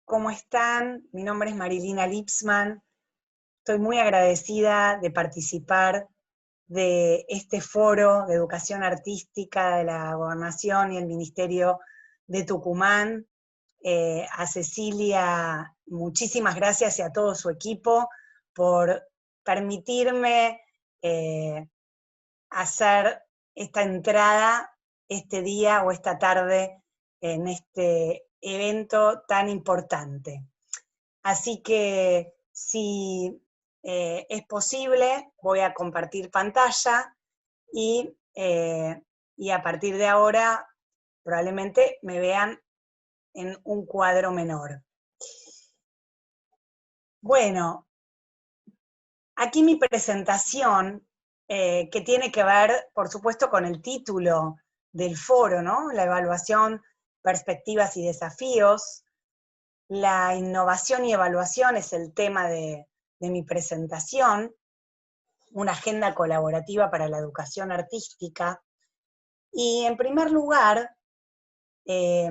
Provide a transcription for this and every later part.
¿Cómo están? Mi nombre es Marilina Lipsman. Estoy muy agradecida de participar de este foro de educación artística de la Gobernación y el Ministerio de Tucumán. A Cecilia, muchísimas gracias y a todo su equipo por permitirme hacer esta entrada este día o esta tarde en este evento tan importante. Así que si es posible, voy a compartir pantalla y, y a partir de ahora probablemente me vean en un cuadro menor. Bueno, aquí mi presentación, que tiene que ver, por supuesto, con el título del foro, ¿no? La evaluación, perspectivas y desafíos. La innovación y evaluación es el tema de mi presentación, una agenda colaborativa para la educación artística. Y en primer lugar, eh,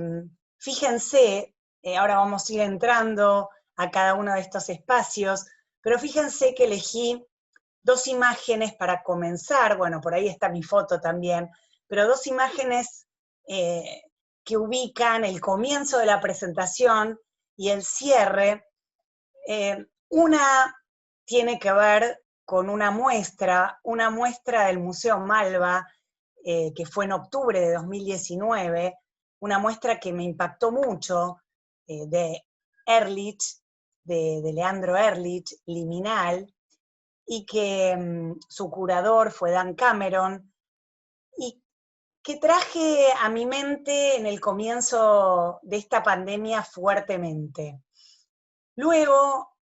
fíjense, ahora vamos a ir entrando a cada uno de estos espacios, pero fíjense que elegí dos imágenes para comenzar, bueno, por ahí está mi foto también, pero dos imágenes eh, que ubican el comienzo de la presentación y el cierre. Una tiene que ver con una muestra del Museo Malva, que fue en octubre de 2019, una muestra que me impactó mucho, de Ehrlich, de Leandro Ehrlich, Liminal, y que su curador fue Dan Cameron, y que traje a mi mente en el comienzo de esta pandemia fuertemente. Luego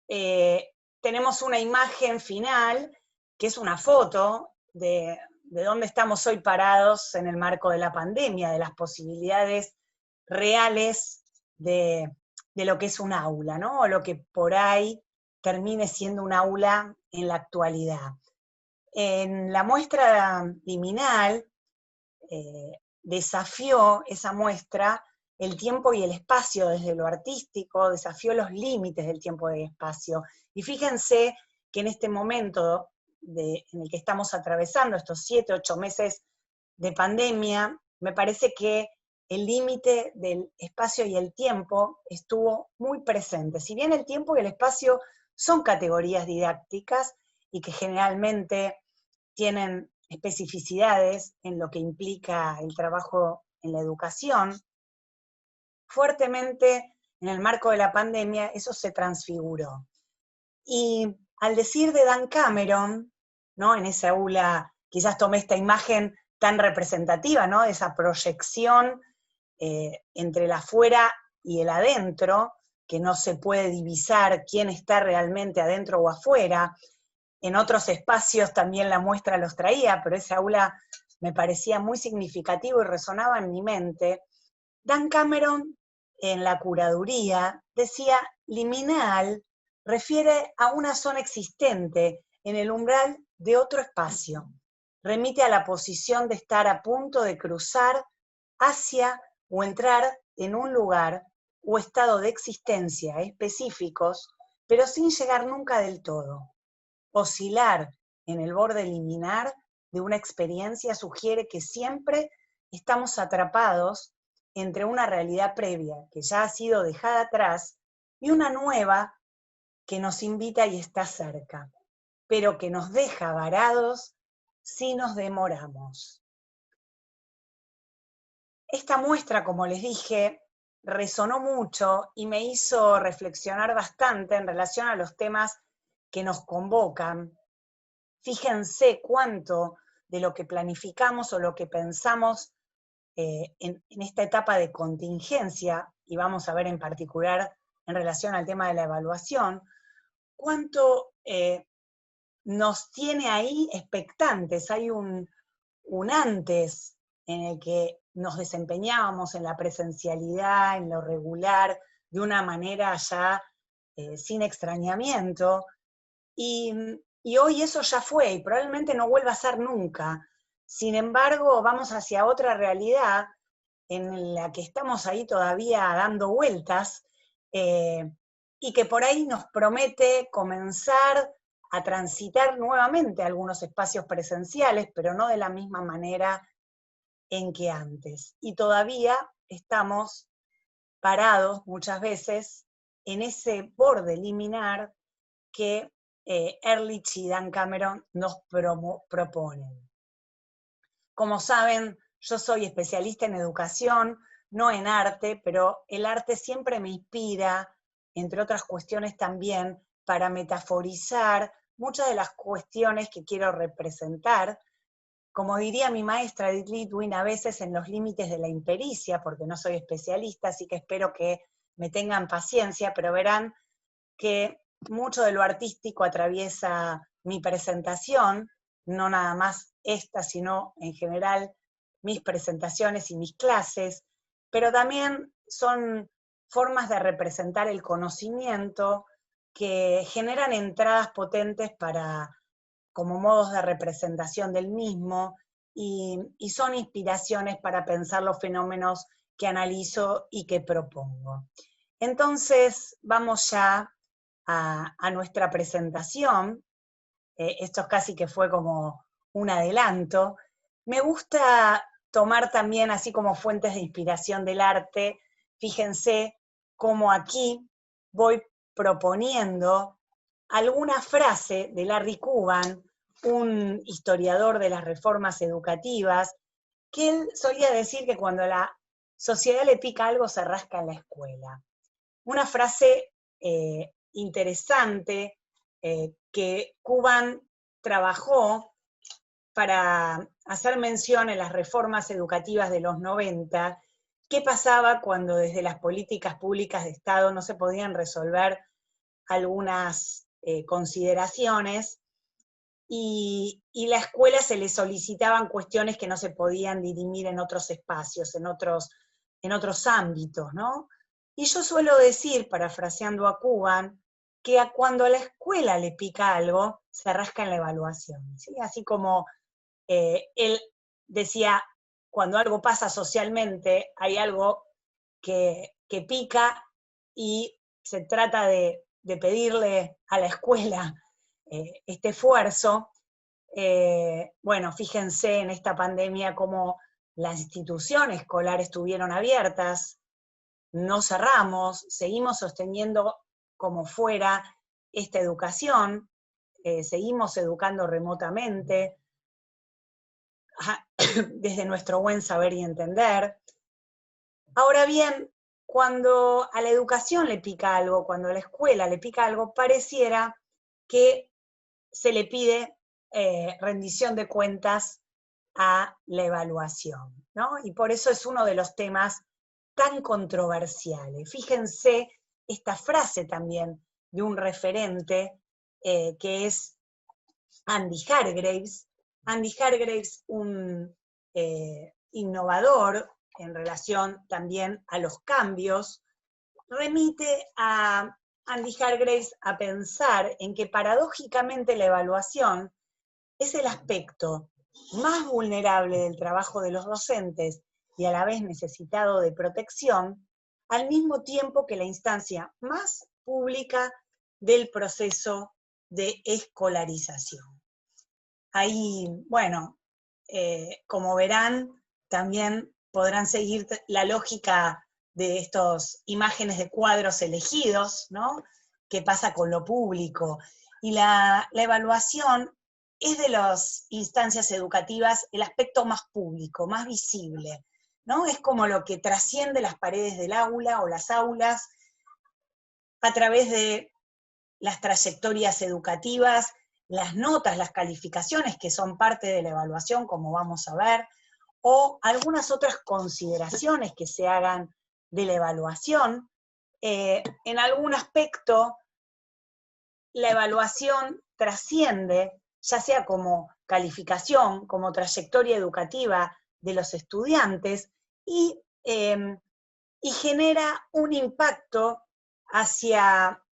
tenemos una imagen final, que es una foto de dónde estamos hoy parados en el marco de la pandemia, de las posibilidades reales de lo que es un aula, ¿no? O lo que por ahí termine siendo un aula en la actualidad. En la muestra liminal, desafió esa muestra el tiempo y el espacio desde lo artístico, desafió los límites del tiempo y del espacio. Y fíjense que en este momento en el que estamos atravesando, estos 7, 8 meses de pandemia, me parece que el límite del espacio y el tiempo estuvo muy presente. Si bien el tiempo y el espacio son categorías didácticas y que generalmente tienen especificidades en lo que implica el trabajo en la educación, fuertemente en el marco de la pandemia eso se transfiguró. Y al decir de Dan Cameron, ¿no? En esa aula, quizás tomé esta imagen tan representativa, ¿no? De esa proyección entre el afuera y el adentro, que no se puede divisar quién está realmente adentro o afuera. En otros espacios también la muestra los traía, pero ese aula me parecía muy significativo y resonaba en mi mente. Dan Cameron, en la curaduría, decía: liminal refiere a una zona existente en el umbral de otro espacio. Remite a la posición de estar a punto de cruzar hacia o entrar en un lugar o estado de existencia específicos, pero sin llegar nunca del todo. Oscilar en el borde liminar de una experiencia sugiere que siempre estamos atrapados entre una realidad previa que ya ha sido dejada atrás y una nueva que nos invita y está cerca, pero que nos deja varados si nos demoramos. Esta muestra, como les dije, resonó mucho y me hizo reflexionar bastante en relación a los temas que nos convocan. Fíjense cuánto de lo que planificamos o lo que pensamos en esta etapa de contingencia, y vamos a ver en particular en relación al tema de la evaluación, cuánto nos tiene ahí expectantes. Hay un antes en el que nos desempeñábamos en la presencialidad, en lo regular, de una manera ya sin extrañamiento, y, y hoy eso ya fue y probablemente no vuelva a ser nunca. Sin embargo, vamos hacia otra realidad en la que estamos ahí todavía dando vueltas y que por ahí nos promete comenzar a transitar nuevamente algunos espacios presenciales, pero no de la misma manera en que antes. Y todavía estamos parados muchas veces en ese borde liminar que Ehrlich y Dan Cameron nos proponen. Como saben, yo soy especialista en educación, no en arte, pero el arte siempre me inspira, entre otras cuestiones también, para metaforizar muchas de las cuestiones que quiero representar. Como diría mi maestra Edith Litwin, a veces en los límites de la impericia, porque no soy especialista, así que espero que me tengan paciencia, pero verán que mucho de lo artístico atraviesa mi presentación, no nada más esta, sino en general mis presentaciones y mis clases, pero también son formas de representar el conocimiento que generan entradas potentes como modos de representación del mismo, y son inspiraciones para pensar los fenómenos que analizo y que propongo. Entonces, vamos ya a nuestra presentación. Esto casi que fue como un adelanto. Me gusta tomar también, así como fuentes de inspiración del arte, fíjense cómo aquí voy proponiendo alguna frase de Larry Cuban, un historiador de las reformas educativas, que él solía decir que cuando a la sociedad le pica algo se rasca en la escuela. Una frase interesante que Cuban trabajó para hacer mención en las reformas educativas de los 90, qué pasaba cuando desde las políticas públicas de Estado no se podían resolver algunas consideraciones, y la escuela se le solicitaban cuestiones que no se podían dirimir en otros espacios, en otros ámbitos, ¿no? Y yo suelo decir, parafraseando a Cuban, que cuando a la escuela le pica algo, se rasca en la evaluación, ¿sí? Así como él decía, cuando algo pasa socialmente, hay algo que pica y se trata de pedirle a la escuela este esfuerzo. Bueno, fíjense en esta pandemia cómo las instituciones escolares estuvieron abiertas, no cerramos, seguimos sosteniendo como fuera esta educación, seguimos educando remotamente, desde nuestro buen saber y entender. Ahora bien, cuando a la educación le pica algo, cuando a la escuela le pica algo, pareciera que se le pide rendición de cuentas a la evaluación, ¿no? Y por eso es uno de los temas tan controversiales. Fíjense esta frase también de un referente que es Andy Hargreaves. Andy Hargreaves, un innovador en relación también a los cambios, remite a Andy Hargreaves a pensar en que paradójicamente la evaluación es el aspecto más vulnerable del trabajo de los docentes y a la vez necesitado de protección, al mismo tiempo que la instancia más pública del proceso de escolarización. Ahí, bueno, como verán, también podrán seguir la lógica de estas imágenes de cuadros elegidos, ¿no? ¿Qué pasa con lo público? Y la evaluación es de las instancias educativas el aspecto más público, más visible, ¿no? Es como lo que trasciende las paredes del aula o las aulas a través de las trayectorias educativas, las notas, las calificaciones que son parte de la evaluación, como vamos a ver, o algunas otras consideraciones que se hagan de la evaluación. En algún aspecto, la evaluación trasciende, ya sea como calificación, como trayectoria educativa de los estudiantes, y genera un impacto hacia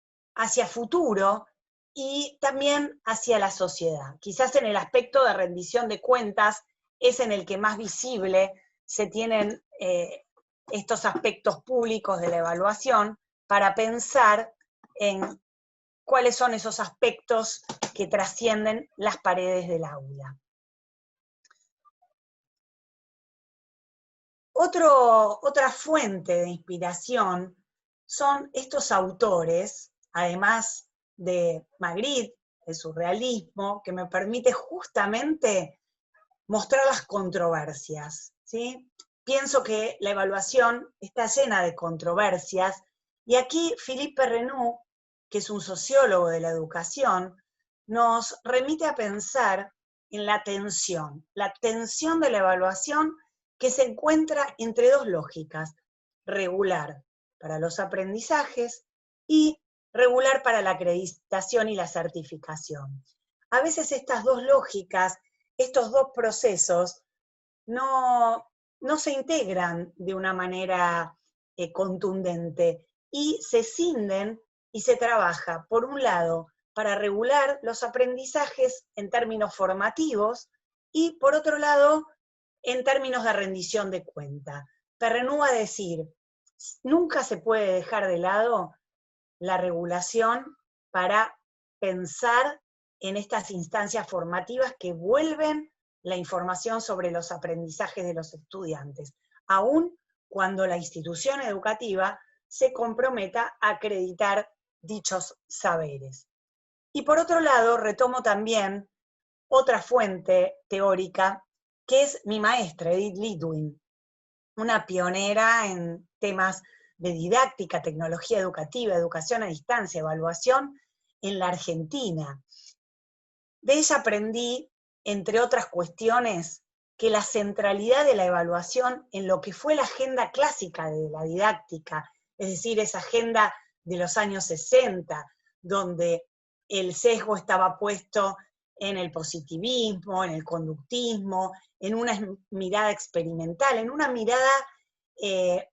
futuro y también hacia la sociedad. Quizás en el aspecto de rendición de cuentas es en el que más visible se tienen estos aspectos públicos de la evaluación, para pensar en cuáles son esos aspectos que trascienden las paredes del aula. Otra fuente de inspiración son estos autores, además de Magritte, el surrealismo, que me permite justamente mostrar las controversias, ¿sí? Pienso que la evaluación está llena de controversias, y aquí Philippe Perrenot, que es un sociólogo de la educación, nos remite a pensar en la tensión de la evaluación que se encuentra entre dos lógicas: regular para los aprendizajes y regular para la acreditación y la certificación. A veces estas dos lógicas, estos dos procesos, no se integran de una manera contundente y se cinden y se trabaja, por un lado, para regular los aprendizajes en términos formativos y, por otro lado, en términos de rendición de cuenta. Perrenot va a decir, nunca se puede dejar de lado la regulación para pensar en estas instancias formativas que vuelven la información sobre los aprendizajes de los estudiantes, aun cuando la institución educativa se comprometa a acreditar dichos saberes. Y por otro lado, retomo también otra fuente teórica, que es mi maestra, Edith Litwin, una pionera en temas de didáctica, tecnología educativa, educación a distancia, evaluación en la Argentina. De ella aprendí, entre otras cuestiones, que la centralidad de la evaluación en lo que fue la agenda clásica de la didáctica, es decir, esa agenda de los años 60, donde el sesgo estaba puesto en el positivismo, en el conductismo, en una mirada experimental, en una mirada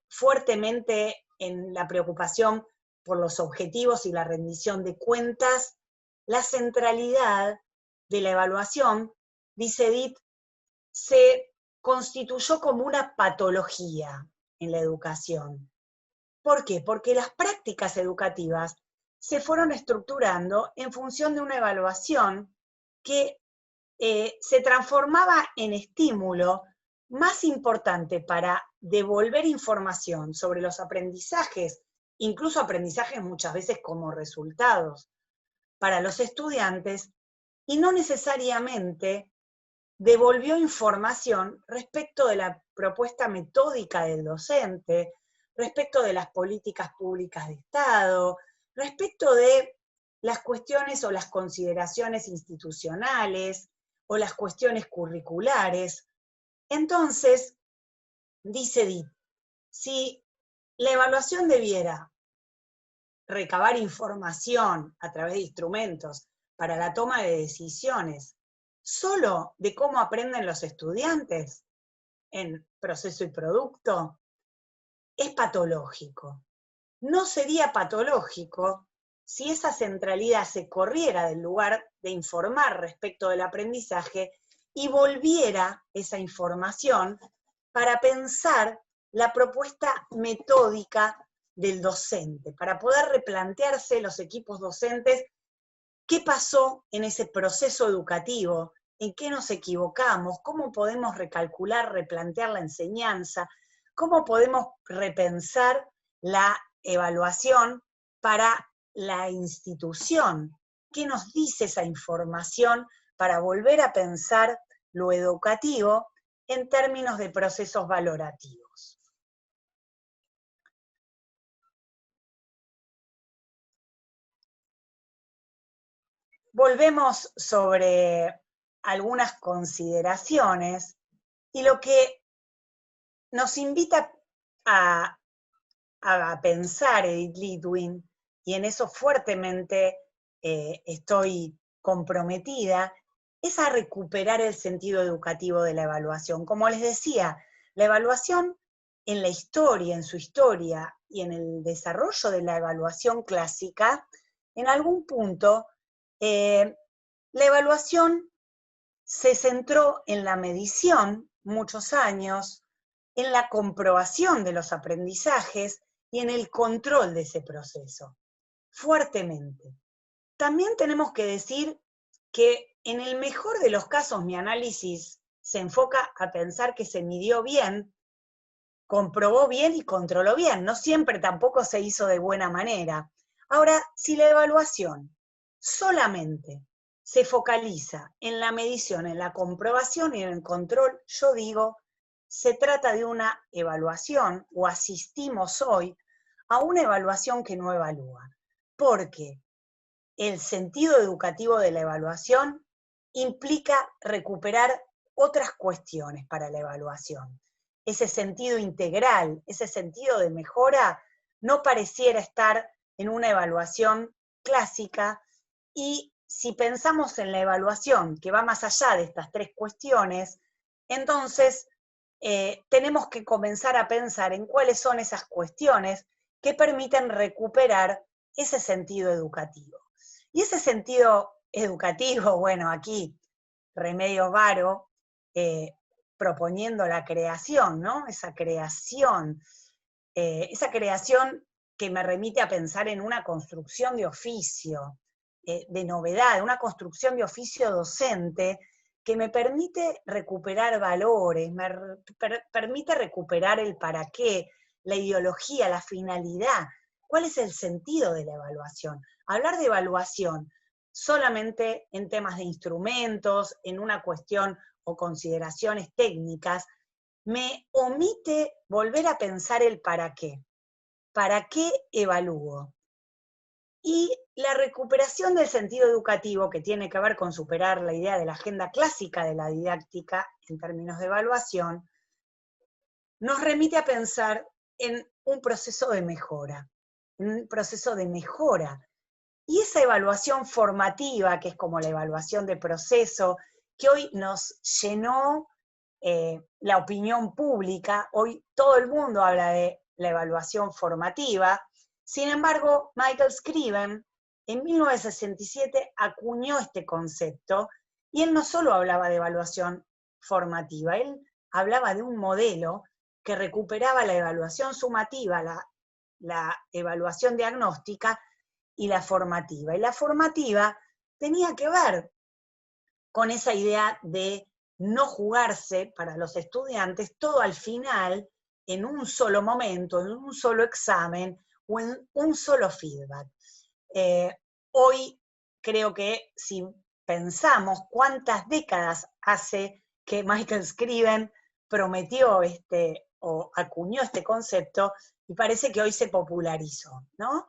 fuertemente en la preocupación por los objetivos y la rendición de cuentas. La centralidad de la evaluación, dice Edith, se constituyó como una patología en la educación. ¿Por qué? Porque las prácticas educativas se fueron estructurando en función de una evaluación que se transformaba en estímulo más importante para devolver información sobre los aprendizajes, incluso aprendizajes muchas veces como resultados para los estudiantes, y no necesariamente devolvió información respecto de la propuesta metódica del docente, respecto de las políticas públicas de Estado, respecto de las cuestiones o las consideraciones institucionales o las cuestiones curriculares. Entonces, dice Edith, si la evaluación debiera recabar información a través de instrumentos para la toma de decisiones solo de cómo aprenden los estudiantes en proceso y producto, es patológico. No sería patológico si esa centralidad se corriera del lugar de informar respecto del aprendizaje y volviera esa información para pensar la propuesta metódica del docente, para poder replantearse los equipos docentes qué pasó en ese proceso educativo, en qué nos equivocamos, cómo podemos recalcular, replantear la enseñanza, cómo podemos repensar la evaluación para la institución, qué nos dice esa información para volver a pensar lo educativo en términos de procesos valorativos. Volvemos sobre algunas consideraciones y lo que nos invita a pensar Edith Litwin, y en eso fuertemente estoy comprometida, es a recuperar el sentido educativo de la evaluación. Como les decía, la evaluación en la historia, en su historia y en el desarrollo de la evaluación clásica, en algún punto, la evaluación se centró en la medición muchos años, en la comprobación de los aprendizajes y en el control de ese proceso, fuertemente. También tenemos que decir que en el mejor de los casos mi análisis se enfoca a pensar que se midió bien, comprobó bien y controló bien. No siempre tampoco se hizo de buena manera. Ahora, si la evaluación solamente se focaliza en la medición, en la comprobación y en el control, yo digo, se trata de una evaluación, o asistimos hoy a una evaluación que no evalúa. Porque el sentido educativo de la evaluación implica recuperar otras cuestiones para la evaluación. Ese sentido integral, ese sentido de mejora, no pareciera estar en una evaluación clásica, y si pensamos en la evaluación que va más allá de estas tres cuestiones, entonces tenemos que comenzar a pensar en cuáles son esas cuestiones que permiten recuperar ese sentido educativo. Y ese sentido educativo, bueno, aquí Remedios Varo, proponiendo la creación, ¿no? Esa creación que me remite a pensar en una construcción de oficio, de novedad, una construcción de oficio docente que me permite recuperar valores, permite recuperar el para qué, la ideología, la finalidad. ¿Cuál es el sentido de la evaluación? Hablar de evaluación solamente en temas de instrumentos, en una cuestión o consideraciones técnicas, me omite volver a pensar el para qué. ¿Para qué evalúo? Y la recuperación del sentido educativo, que tiene que ver con superar la idea de la agenda clásica de la didáctica en términos de evaluación, nos remite a pensar en un proceso de mejora, Y esa evaluación formativa, que es como la evaluación de proceso, que hoy nos llenó la opinión pública, hoy todo el mundo habla de la evaluación formativa. Sin embargo, Michael Scriven en 1967 acuñó este concepto, y él no solo hablaba de evaluación formativa, él hablaba de un modelo que recuperaba la evaluación sumativa, la evaluación diagnóstica y la formativa. Y la formativa tenía que ver con esa idea de no jugarse para los estudiantes todo al final, en un solo momento, en un solo examen o en un solo feedback. Hoy creo que si pensamos cuántas décadas hace que Michael Scriven prometió o acuñó este concepto, y parece que hoy se popularizó, ¿no?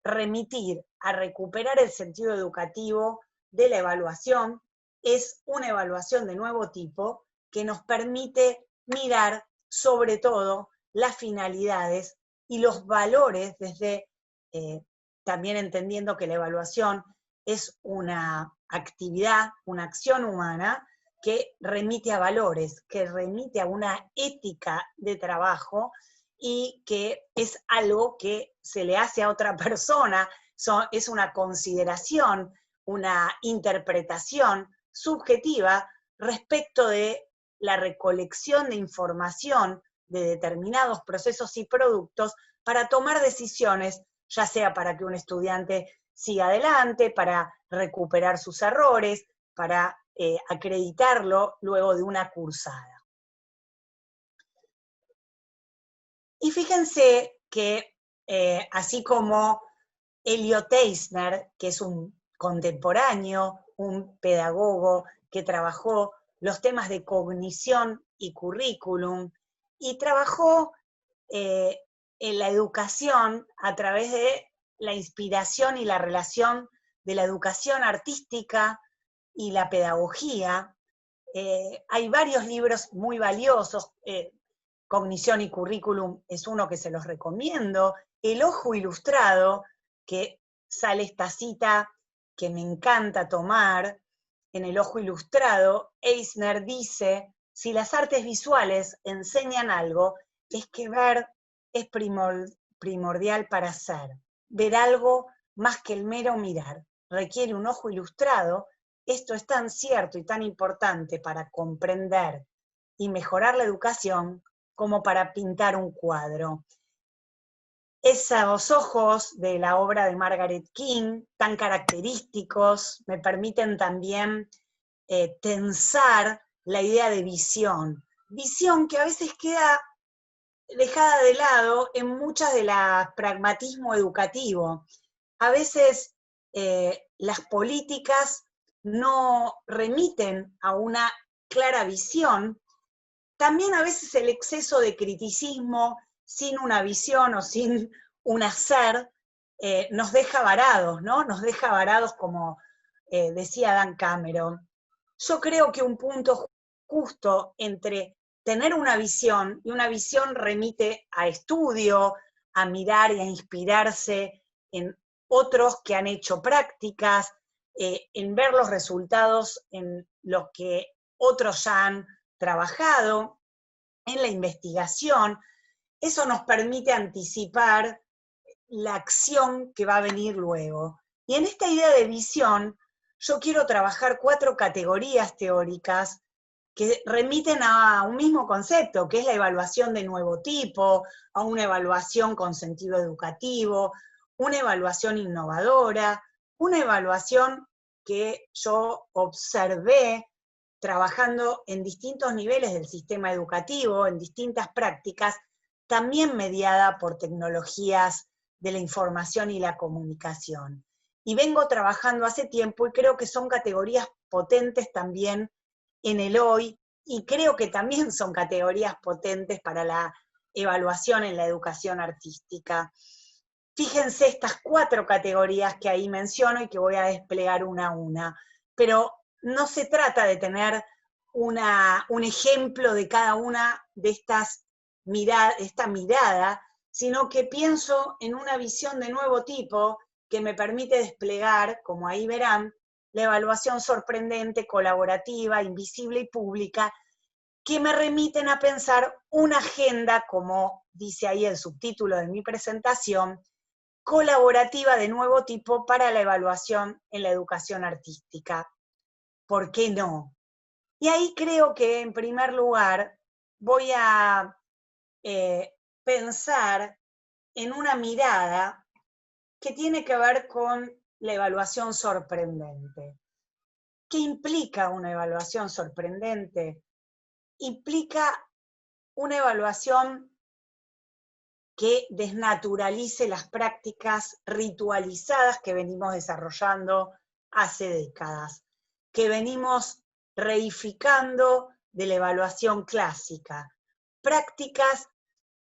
Remitir a recuperar el sentido educativo de la evaluación es una evaluación de nuevo tipo que nos permite mirar sobre todo las finalidades y los valores desde, también entendiendo que la evaluación es una actividad, una acción humana que remite a valores, que remite a una ética de trabajo, y que es algo que se le hace a otra persona, es una consideración, una interpretación subjetiva respecto de la recolección de información de determinados procesos y productos para tomar decisiones, ya sea para que un estudiante siga adelante, para recuperar sus errores, para acreditarlo luego de una cursada. Y fíjense que así como Elliot Eisner, que es un contemporáneo, un pedagogo que trabajó los temas de cognición y currículum, y trabajó en la educación a través de la inspiración y la relación de la educación artística y la pedagogía. Hay varios libros muy valiosos, Cognición y Currículum es uno que se los recomiendo, El Ojo Ilustrado, que sale esta cita que me encanta tomar. En El Ojo Ilustrado, Eisner dice, si las artes visuales enseñan algo, es que ver es primordial para hacer. Ver algo más que el mero mirar. Requiere un ojo ilustrado. Esto es tan cierto y tan importante para comprender y mejorar la educación como para pintar un cuadro. Esos ojos de la obra de Margaret King, tan característicos, me permiten también tensar la idea de visión. Visión que a veces queda dejada de lado en muchas de las pragmatismo educativo. A veces las políticas no remiten a una clara visión. También a veces el exceso de criticismo sin una visión o sin un hacer nos deja varados, ¿no? Nos deja varados como decía Dan Cameron. Yo creo que un punto justo entre tener una visión, y una visión remite a estudio, a mirar y a inspirarse en otros que han hecho prácticas, en ver los resultados en los que otros ya han trabajado, en la investigación. Eso nos permite anticipar la acción que va a venir luego. Y en esta idea de visión, yo quiero trabajar 4 categorías teóricas que remiten a un mismo concepto, que es la evaluación de nuevo tipo, a una evaluación con sentido educativo, una evaluación innovadora, una evaluación que yo observé trabajando en distintos niveles del sistema educativo, en distintas prácticas, también mediada por tecnologías de la información y la comunicación. Y vengo trabajando hace tiempo y creo que son categorías potentes también en el hoy, y creo que también son categorías potentes para la evaluación en la educación artística. Fíjense estas 4 categorías que ahí menciono y que voy a desplegar una a una, pero no se trata de tener un ejemplo de cada una de esta mirada, sino que pienso en una visión de nuevo tipo que me permite desplegar, como ahí verán, la evaluación sorprendente, colaborativa, invisible y pública, que me remiten a pensar una agenda, como dice ahí el subtítulo de mi presentación, colaborativa de nuevo tipo para la evaluación en la educación artística. ¿Por qué no? Y ahí creo que, en primer lugar, voy a pensar en una mirada que tiene que ver con la evaluación sorprendente. ¿Qué implica una evaluación sorprendente? Implica una evaluación que desnaturalice las prácticas ritualizadas que venimos desarrollando hace décadas, que venimos reificando de la evaluación clásica, prácticas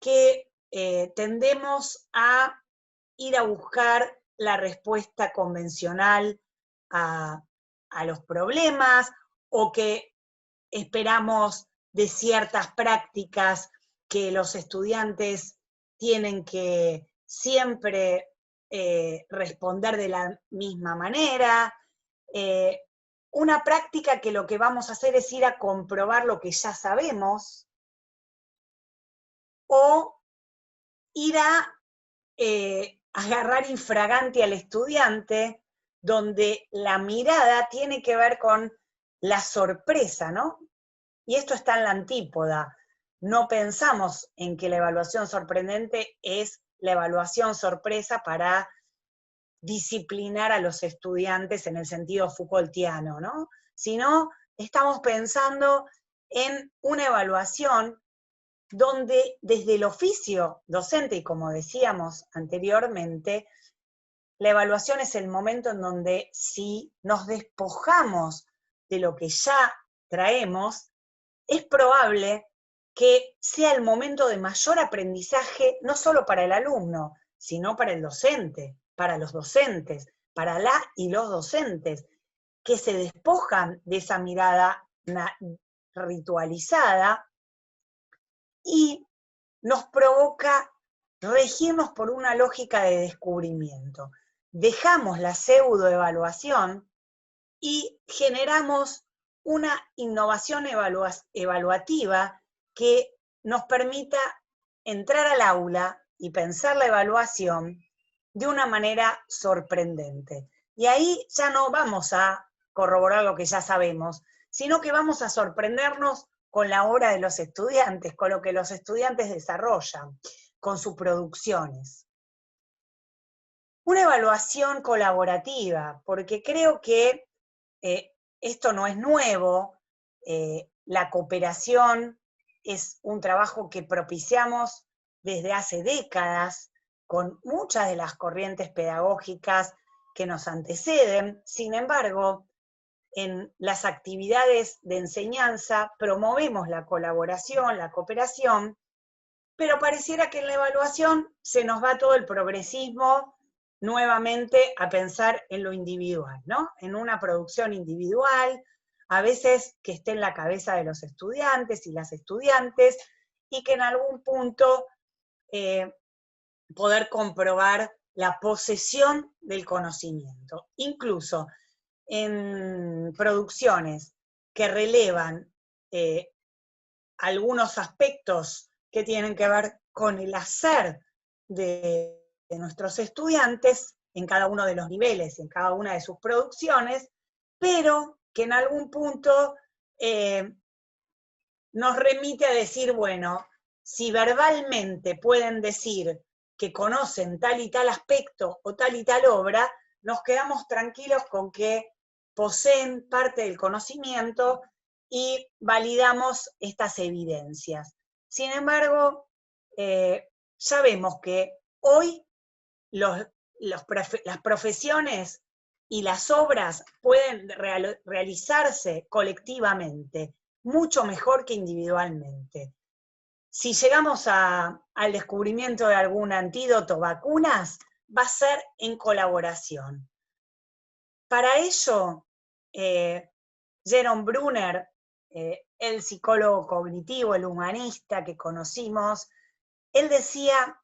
que tendemos a ir a buscar la respuesta convencional a los problemas, o que esperamos de ciertas prácticas que los estudiantes tienen que siempre responder de la misma manera. Una práctica que lo que vamos a hacer es ir a comprobar lo que ya sabemos, o ir a agarrar infragante al estudiante, donde la mirada tiene que ver con la sorpresa, ¿no? Y esto está en la antípoda. No pensamos en que la evaluación sorprendente es la evaluación sorpresa para disciplinar a los estudiantes en el sentido Foucaultiano, ¿no? Sino estamos pensando en una evaluación donde desde el oficio docente, y como decíamos anteriormente, la evaluación es el momento en donde, si nos despojamos de lo que ya traemos, es probable que sea el momento de mayor aprendizaje, no solo para el alumno, sino para el docente, para los docentes, para la y los docentes, que se despojan de esa mirada ritualizada y nos provoca regirnos por una lógica de descubrimiento. Dejamos la pseudoevaluación y generamos una innovación evaluativa que nos permita entrar al aula y pensar la evaluación de una manera sorprendente. Y ahí ya no vamos a corroborar lo que ya sabemos, sino que vamos a sorprendernos con la obra de los estudiantes, con lo que los estudiantes desarrollan, con sus producciones. Una evaluación colaborativa, porque creo que esto no es nuevo, la cooperación es un trabajo que propiciamos desde hace décadas con muchas de las corrientes pedagógicas que nos anteceden. Sin embargo, en las actividades de enseñanza promovemos la colaboración, la cooperación, pero pareciera que en la evaluación se nos va todo el progresismo nuevamente a pensar en lo individual, ¿no? En una producción individual, a veces que esté en la cabeza de los estudiantes y las estudiantes, y que en algún punto poder comprobar la posesión del conocimiento. Incluso en producciones que relevan algunos aspectos que tienen que ver con el hacer de nuestros estudiantes en cada uno de los niveles, en cada una de sus producciones, pero que en algún punto nos remite a decir, bueno, si verbalmente pueden decir que conocen tal y tal aspecto o tal y tal obra, nos quedamos tranquilos con que poseen parte del conocimiento y validamos estas evidencias. Sin embargo, ya vemos que hoy las profesiones y las obras pueden realizarse colectivamente, mucho mejor que individualmente. Si llegamos al descubrimiento de algún antídoto, vacunas, va a ser en colaboración. Para ello, Jerome Brunner, el psicólogo cognitivo, el humanista que conocimos, él decía,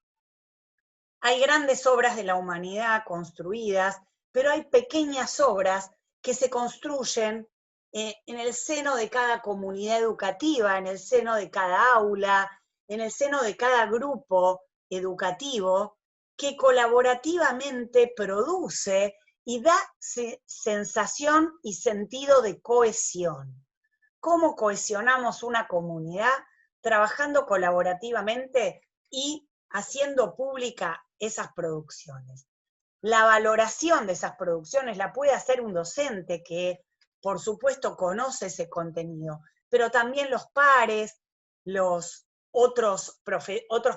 hay grandes obras de la humanidad construidas, pero hay pequeñas obras que se construyen en el seno de cada comunidad educativa, en el seno de cada aula, en el seno de cada grupo educativo, que colaborativamente produce y da sensación y sentido de cohesión. ¿Cómo cohesionamos una comunidad? Trabajando colaborativamente y haciendo pública esas producciones. La valoración de esas producciones la puede hacer un docente que, por supuesto, conoce ese contenido, pero también los pares, los otros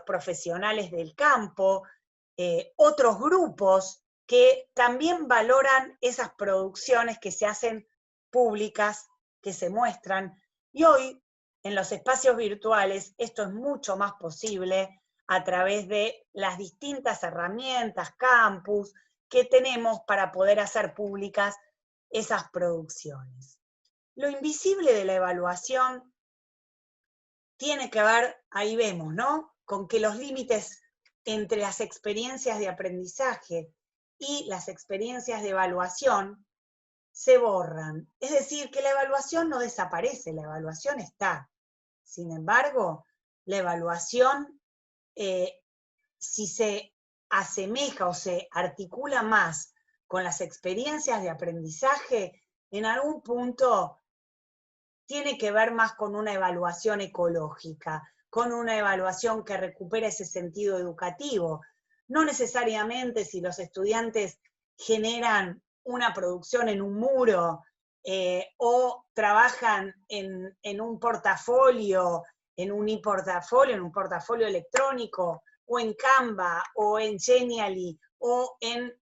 profesionales del campo, otros grupos que también valoran esas producciones que se hacen públicas, que se muestran. Y hoy, en los espacios virtuales, esto es mucho más posible a través de las distintas herramientas, campus, que tenemos para poder hacer públicas esas producciones. Lo invisible de la evaluación tiene que ver, ahí vemos, ¿no?, con que los límites entre las experiencias de aprendizaje y las experiencias de evaluación se borran. Es decir, que la evaluación no desaparece, la evaluación está. Sin embargo, la evaluación, si se asemeja o se articula más con las experiencias de aprendizaje, en algún punto tiene que ver más con una evaluación ecológica, con una evaluación que recupera ese sentido educativo. No necesariamente si los estudiantes generan una producción en un muro o trabajan en un portafolio, en un e-portafolio, en un portafolio electrónico, o en Canva, o en Genially, o en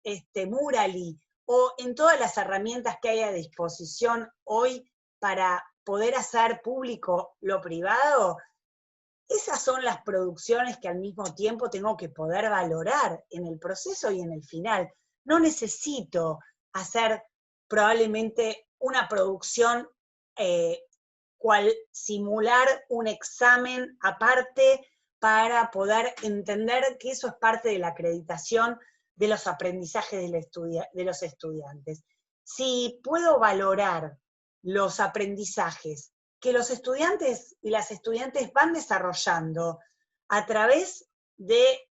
Murally, o en todas las herramientas que hay a disposición hoy para poder hacer público lo privado. Esas son las producciones que al mismo tiempo tengo que poder valorar en el proceso y en el final. No necesito hacer probablemente una producción cual simular un examen aparte para poder entender que eso es parte de la acreditación de los aprendizajes de los estudiantes. Si puedo valorar los aprendizajes que los estudiantes y las estudiantes van desarrollando a través de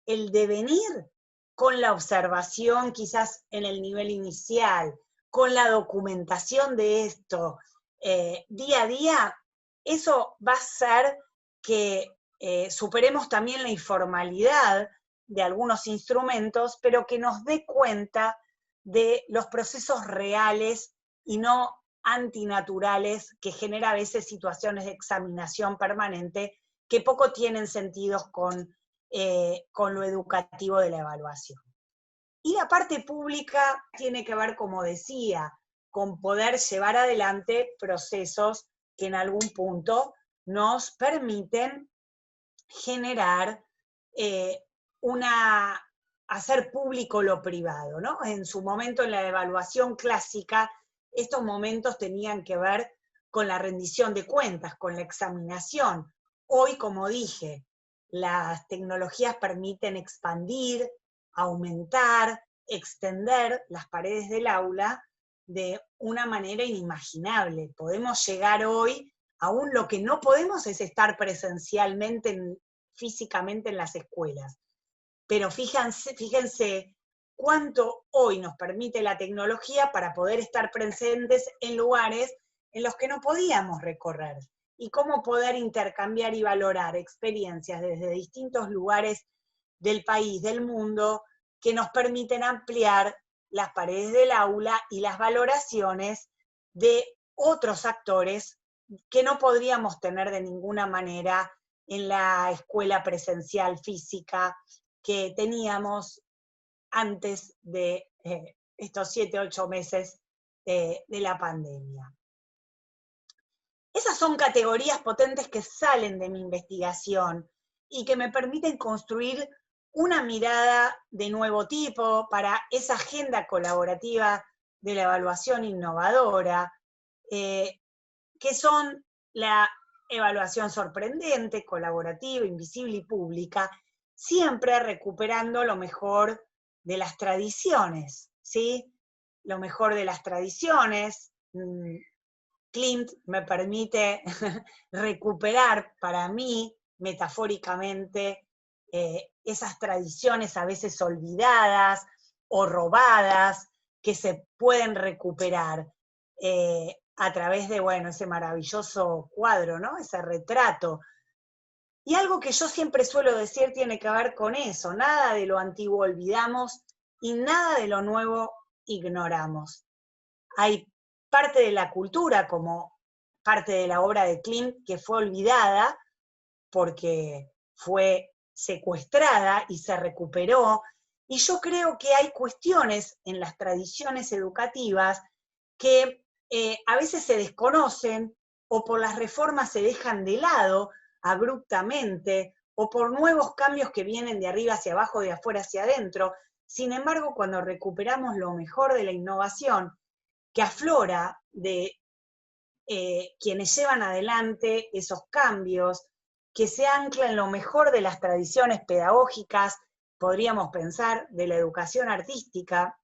el devenir, con la observación quizás en el nivel inicial, con la documentación de esto, día a día, eso va a hacer que superemos también la informalidad de algunos instrumentos, pero que nos dé cuenta de los procesos reales y no antinaturales que genera a veces situaciones de examinación permanente que poco tienen sentido con lo educativo de la evaluación. Y la parte pública tiene que ver, como decía, con poder llevar adelante procesos que en algún punto nos permiten generar hacer público lo privado, ¿no? En su momento en la evaluación clásica, estos momentos tenían que ver con la rendición de cuentas, con la examinación. Hoy, como dije, las tecnologías permiten expandir, aumentar, extender las paredes del aula de una manera inimaginable. Podemos llegar hoy, aún lo que no podemos es estar presencialmente, físicamente en las escuelas. Pero fíjense cuánto hoy nos permite la tecnología para poder estar presentes en lugares en los que no podíamos recorrer, y cómo poder intercambiar y valorar experiencias desde distintos lugares del país, del mundo, que nos permiten ampliar las paredes del aula y las valoraciones de otros actores que no podríamos tener de ninguna manera en la escuela presencial física que teníamos antes de estos 7, 8 meses de la pandemia. Esas son categorías potentes que salen de mi investigación y que me permiten construir una mirada de nuevo tipo para esa agenda colaborativa de la evaluación innovadora, que son la evaluación sorprendente, colaborativa, invisible y pública, siempre recuperando lo mejor de las tradiciones, ¿sí? Lo mejor de las tradiciones. Klimt me permite recuperar para mí, metafóricamente, esas tradiciones a veces olvidadas o robadas, que se pueden recuperar a través de, bueno, ese maravilloso cuadro, ¿no? Ese retrato. Y algo que yo siempre suelo decir tiene que ver con eso: nada de lo antiguo olvidamos y nada de lo nuevo ignoramos. Hay parte de la cultura, como parte de la obra de Klimt, que fue olvidada porque fue secuestrada y se recuperó, y yo creo que hay cuestiones en las tradiciones educativas que a veces se desconocen, o por las reformas se dejan de lado abruptamente, o por nuevos cambios que vienen de arriba hacia abajo, de afuera hacia adentro. Sin embargo, cuando recuperamos lo mejor de la innovación, que aflora de quienes llevan adelante esos cambios, que se ancla en lo mejor de las tradiciones pedagógicas, podríamos pensar, de la educación artística.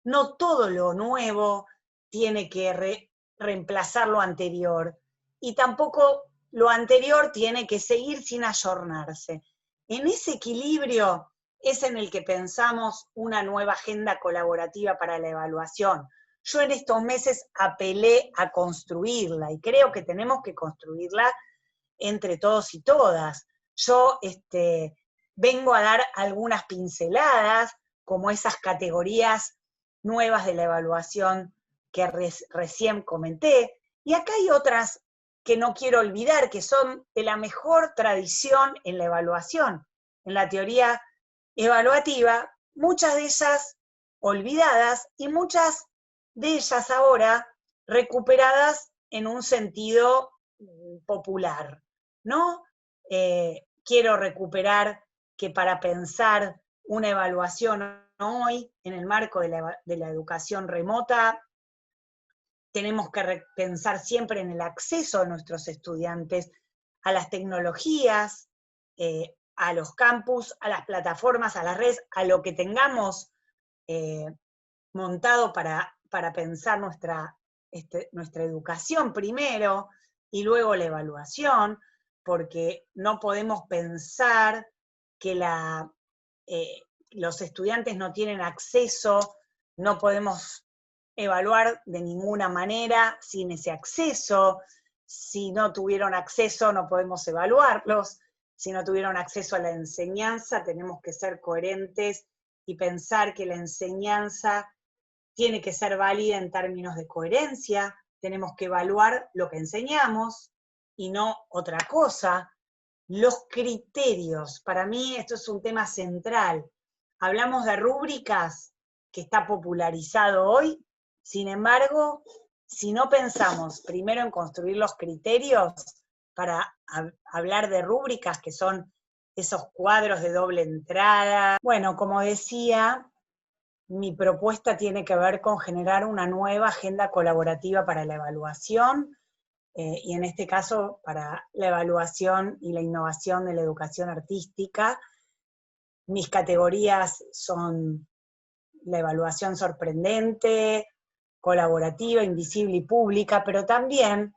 No todo lo nuevo tiene que reemplazar lo anterior, y tampoco lo anterior tiene que seguir sin ayornarse. En ese equilibrio es en el que pensamos una nueva agenda colaborativa para la evaluación. Yo en estos meses apelé a construirla, y creo que tenemos que construirla entre todos y todas. Yo vengo a dar algunas pinceladas, como esas categorías nuevas de la evaluación que recién comenté, y acá hay otras que no quiero olvidar, que son de la mejor tradición en la evaluación, en la teoría evaluativa, muchas de ellas olvidadas y muchas de ellas ahora recuperadas en un sentido popular, ¿no? Quiero recuperar que para pensar una evaluación hoy, en el marco de la educación remota, tenemos que pensar siempre en el acceso de nuestros estudiantes a las tecnologías, a los campus, a las plataformas, a las redes, a lo que tengamos montado para pensar nuestra educación primero, y luego la evaluación, porque no podemos pensar que los estudiantes no tienen acceso, no podemos evaluar de ninguna manera sin ese acceso. Si no tuvieron acceso, no podemos evaluarlos. si no tuvieron acceso a la enseñanza, tenemos que ser coherentes y pensar que la enseñanza tiene que ser válida en términos de coherencia, tenemos que evaluar lo que enseñamos y no otra cosa. Los criterios, para mí esto es un tema central. Hablamos de rúbricas, que está popularizado hoy, sin embargo, si no pensamos primero en construir los criterios para hablar de rúbricas, que son esos cuadros de doble entrada. Bueno, como decía, mi propuesta tiene que ver con generar una nueva agenda colaborativa para la evaluación, y en este caso para la evaluación y la innovación de la educación artística. Mis categorías son la evaluación sorprendente, colaborativa, invisible y pública, pero también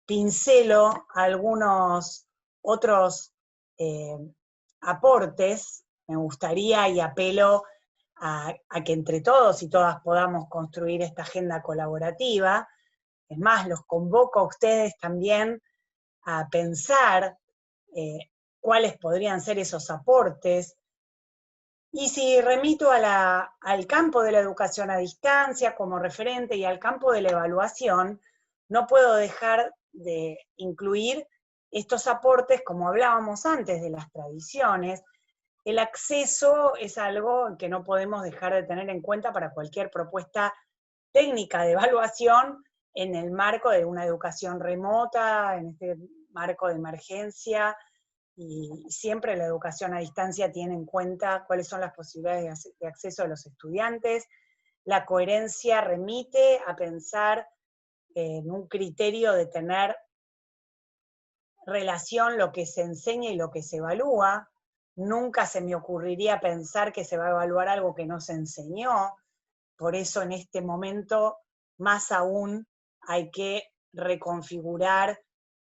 pincelo algunos otros aportes. Me gustaría y apelo a que entre todos y todas podamos construir esta agenda colaborativa. Es más, los convoco a ustedes también a pensar cuáles podrían ser esos aportes. Y si remito al campo de la educación a distancia como referente y al campo de la evaluación, no puedo dejar de incluir estos aportes, como hablábamos antes, de las tradiciones. El acceso es algo que no podemos dejar de tener en cuenta para cualquier propuesta técnica de evaluación en el marco de una educación remota, en este marco de emergencia, y siempre la educación a distancia tiene en cuenta cuáles son las posibilidades de acceso de los estudiantes. La coherencia remite a pensar en un criterio de tener relación lo que se enseña y lo que se evalúa. Nunca se me ocurriría pensar que se va a evaluar algo que no se enseñó. Por eso en este momento, más aún, hay que reconfigurar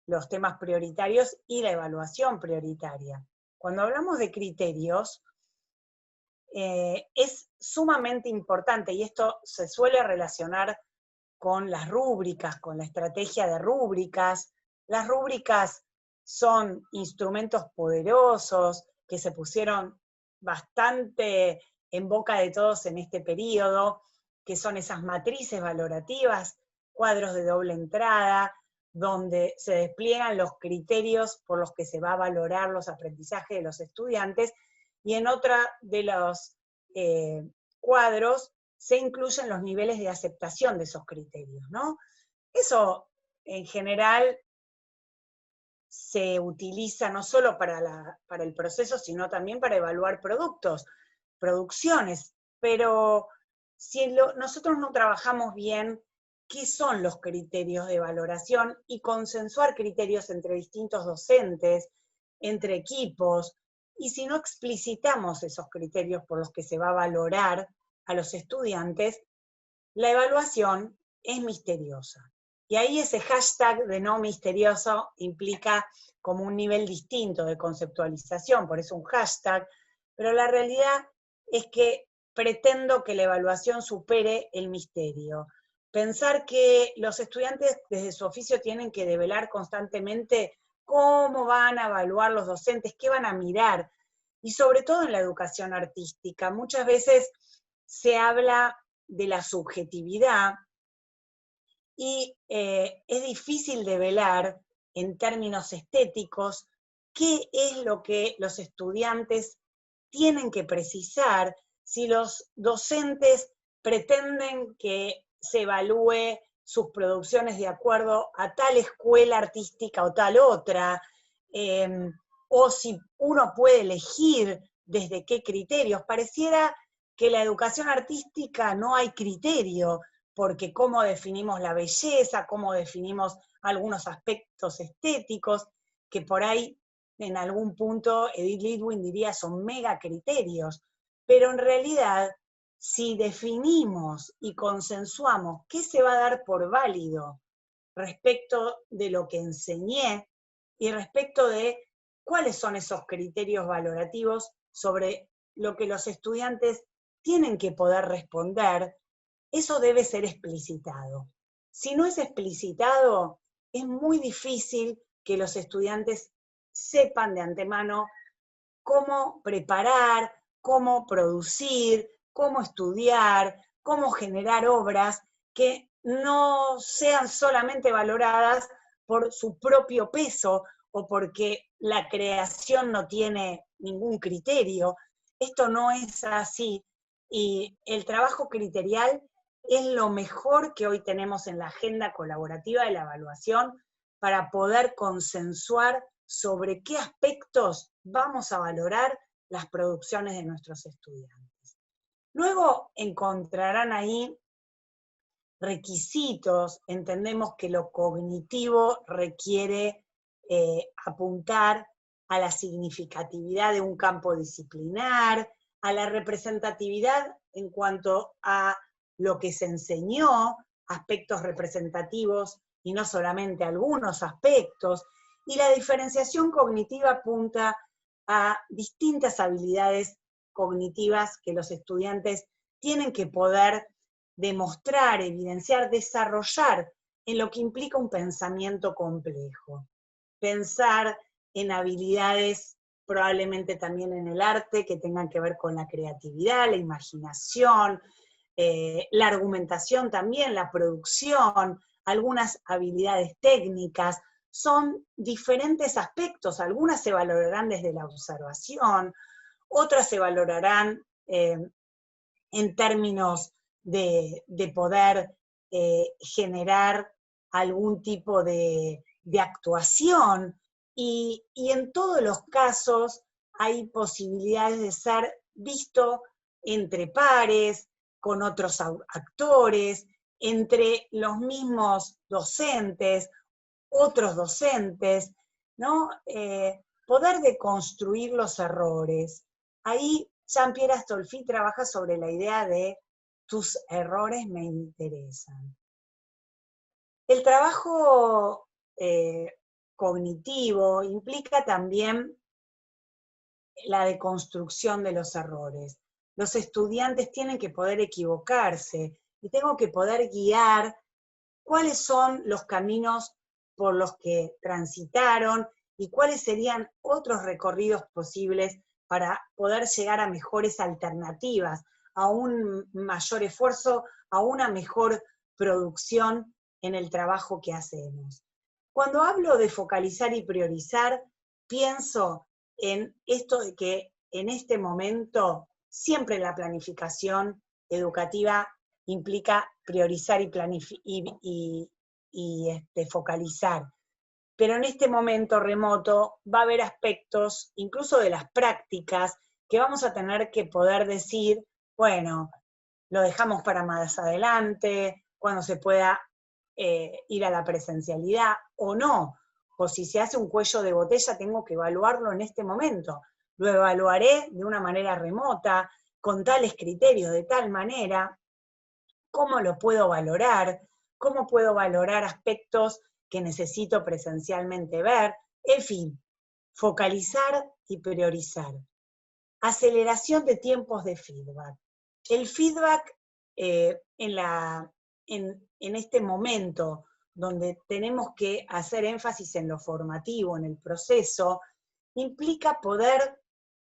los temas prioritarios y la evaluación prioritaria. Cuando hablamos de criterios, es sumamente importante, y esto se suele relacionar con las rúbricas, con la estrategia de rúbricas. Las rúbricas son instrumentos poderosos que se pusieron bastante en boca de todos en este periodo, que son esas matrices valorativas, cuadros de doble entrada, donde se despliegan los criterios por los que se va a valorar los aprendizajes de los estudiantes, y en otra de los cuadros se incluyen los niveles de aceptación de esos criterios, ¿no? Eso, en general, se utiliza no solo para el proceso, sino también para evaluar producciones, pero si nosotros no trabajamos bien qué son los criterios de valoración y consensuar criterios entre distintos docentes, entre equipos, y si no explicitamos esos criterios por los que se va a valorar a los estudiantes, la evaluación es misteriosa. Y ahí ese hashtag de no misterioso implica como un nivel distinto de conceptualización, por eso un hashtag, pero la realidad es que pretendo que la evaluación supere el misterio. Pensar que los estudiantes desde su oficio tienen que develar constantemente cómo van a evaluar los docentes, qué van a mirar, y sobre todo en la educación artística. Muchas veces se habla de la subjetividad, y es difícil develar en términos estéticos qué es lo que los estudiantes tienen que precisar si los docentes pretenden que se evalúe sus producciones de acuerdo a tal escuela artística o tal otra, o si uno puede elegir desde qué criterios. Pareciera que la educación artística no hay criterio, porque cómo definimos la belleza, cómo definimos algunos aspectos estéticos, que por ahí en algún punto Edith Lidwin diría son mega criterios, pero en realidad si definimos y consensuamos qué se va a dar por válido respecto de lo que enseñé y respecto de cuáles son esos criterios valorativos sobre lo que los estudiantes tienen que poder responder, eso debe ser explicitado. Si no es explicitado, es muy difícil que los estudiantes sepan de antemano cómo preparar, cómo producir, cómo estudiar, cómo generar obras que no sean solamente valoradas por su propio peso o porque la creación no tiene ningún criterio. Esto no es así y el trabajo criterial es lo mejor que hoy tenemos en la agenda colaborativa de la evaluación para poder consensuar sobre qué aspectos vamos a valorar las producciones de nuestros estudiantes. Luego encontrarán ahí requisitos, entendemos que lo cognitivo requiere apuntar a la significatividad de un campo disciplinar, a la representatividad en cuanto a lo que se enseñó, aspectos representativos y no solamente algunos aspectos, y la diferenciación cognitiva apunta a distintas habilidades cognitivas que los estudiantes tienen que poder demostrar, evidenciar, desarrollar en lo que implica un pensamiento complejo. Pensar en habilidades probablemente también en el arte que tengan que ver con la creatividad, la imaginación, la argumentación también, la producción, algunas habilidades técnicas, son diferentes aspectos, algunas se valorarán desde la observación, otras se valorarán en términos de poder generar algún tipo de actuación, y en todos los casos hay posibilidades de ser visto entre pares, con otros actores, entre los mismos docentes, otros docentes, ¿no? Poder deconstruir los errores. Ahí Jean-Pierre Astolfi trabaja sobre la idea de tus errores me interesan. El trabajo cognitivo implica también la deconstrucción de los errores. Los estudiantes tienen que poder equivocarse y tengo que poder guiar cuáles son los caminos por los que transitaron y cuáles serían otros recorridos posibles para poder llegar a mejores alternativas, a un mayor esfuerzo, a una mejor producción en el trabajo que hacemos. Cuando hablo de focalizar y priorizar, pienso en esto de que en este momento siempre la planificación educativa implica priorizar y focalizar. Pero en este momento remoto va a haber aspectos, incluso de las prácticas, que vamos a tener que poder decir, bueno, lo dejamos para más adelante, cuando se pueda ir a la presencialidad o no. O si se hace un cuello de botella, tengo que evaluarlo en este momento. Lo evaluaré de una manera remota, con tales criterios, de tal manera. ¿Cómo lo puedo valorar? ¿Cómo puedo valorar aspectos que necesito presencialmente ver? En fin, focalizar y priorizar. Aceleración de tiempos de feedback. El feedback en este momento donde tenemos que hacer énfasis en lo formativo, en el proceso, implica poder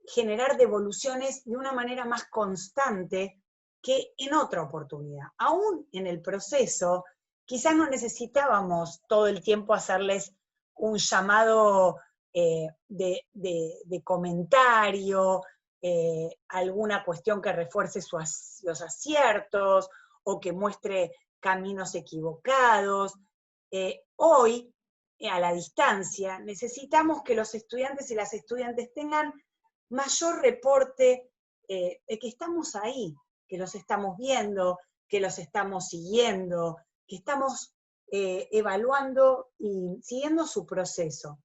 generar devoluciones de una manera más constante que en otra oportunidad. Aún en el proceso, quizás no necesitábamos todo el tiempo hacerles un llamado de comentario, alguna cuestión que refuerce los aciertos o que muestre caminos equivocados. Hoy, a la distancia, necesitamos que los estudiantes y las estudiantes tengan mayor reporte de que estamos ahí, que los estamos viendo, que los estamos siguiendo, que estamos evaluando y siguiendo su proceso.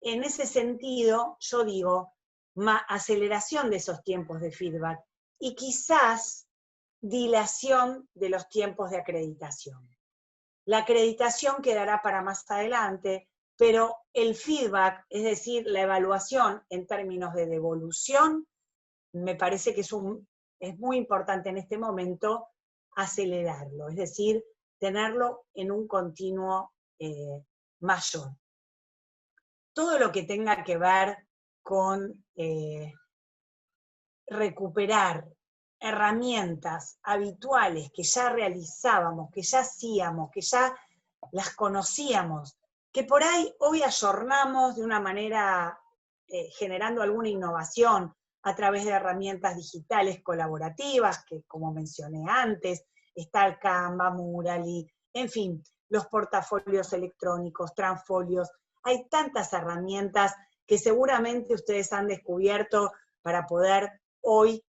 En ese sentido, yo digo, aceleración de esos tiempos de feedback y quizás dilación de los tiempos de acreditación. La acreditación quedará para más adelante, pero el feedback, es decir, la evaluación en términos de devolución, me parece que es muy importante en este momento acelerarlo, es decir, tenerlo en un continuo mayor. todo lo que tenga que ver con recuperar herramientas habituales que ya realizábamos, que ya hacíamos, que ya las conocíamos, que por ahí hoy ayornamos de una manera generando alguna innovación a través de herramientas digitales colaborativas, que como mencioné antes, está el Canva, Murally, en fin, los portafolios electrónicos, Transfolios, hay tantas herramientas que seguramente ustedes han descubierto para poder hoy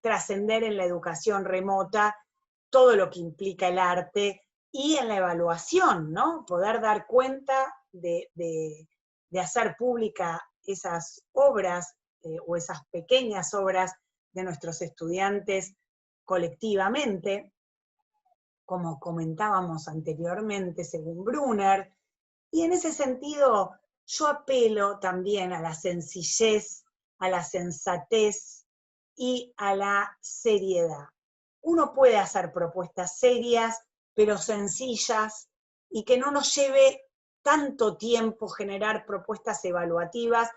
trascender en la educación remota todo lo que implica el arte y en la evaluación, ¿no? Poder dar cuenta de hacer pública esas obras o esas pequeñas obras de nuestros estudiantes colectivamente, como comentábamos anteriormente, según Brunner, y en ese sentido yo apelo también a la sencillez, a la sensatez y a la seriedad. Uno puede hacer propuestas serias, pero sencillas, y que no nos lleve tanto tiempo generar propuestas evaluativas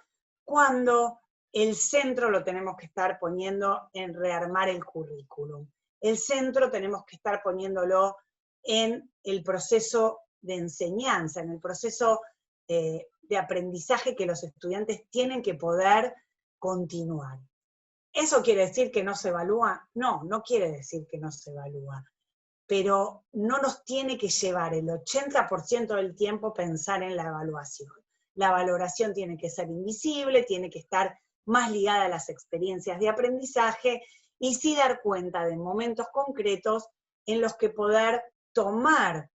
cuando el centro lo tenemos que estar poniendo en rearmar el currículum. El centro tenemos que estar poniéndolo en el proceso de enseñanza, en el proceso de aprendizaje que los estudiantes tienen que poder continuar. ¿Eso quiere decir que no se evalúa? No, no quiere decir que no se evalúa, pero no nos tiene que llevar el 80% del tiempo pensar en la evaluación. La valoración tiene que ser invisible, tiene que estar más ligada a las experiencias de aprendizaje y sí dar cuenta de momentos concretos en los que poder tomar,